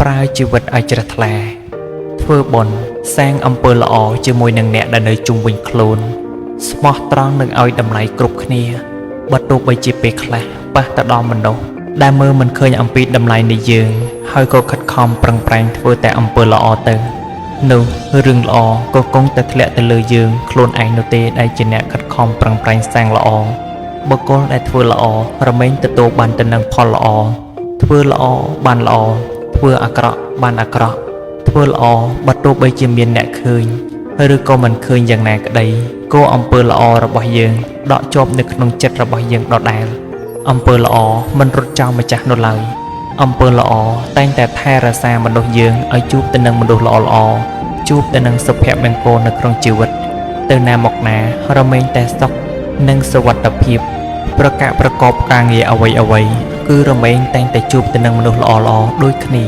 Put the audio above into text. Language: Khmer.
ប្រើជីវិតឲ្យជ្រះថ្លាធ្វើបុណ្យសាងអំពើល្អជាមួយនឹងអ្នកដែលនៅជុំវិញខ្លួនស្មោះត្រង់នឹងឲ្យតម្លៃគ្រប់គ្នាបើទោះបីជាពេលខ្លះប៉ះទៅដល់មនុស្សដែលមើលមិនឃើញអំពីតម្លៃនៃយើងហើយក៏ខិតខំប្រឹងប្រែងធ្វើតែអំពើល្អទៅនោះរឿងល្អក៏គង់តែធ្លាក់ទៅលើយើងខ្លួនឯងនោះទេដែលជាអ្នកខិតខំប្រឹងប្រែងសាងល្អបុគ្គលដែលធ្វើល្អរមែងទទួលបានទៅនឹងផលល្អធ្វើល្អបានល្អធ្វើអាក្រក់បានអាក្រក់ធ្វើល្អបើទោះបីជាមានអ្នកឃើញឬក៏មិនឃើញយ៉ាងណាក្តីក៏អំពើល្អរបស់យើងដកជាប់នៅក្នុងចិត្តរបស់យើងដដែលអំពើល្អមិនរត់ចោលម្ចាស់នោះឡើយអំពើល្អតែងតែថែរក្សាមនុស្សយើងឲ្យជួបទៅនឹងមនុស្សល្អៗជួបទៅនឹងសុភមង្គលនៅក្នុងជីវិតទៅណាមកណារមែងតែសុខនិងសុវត្ថិភាពប្រកបការងារអ្វីៗគឺរមែងតែងតែជួបទៅនឹងមនុស្សល្អៗដូចគ្នា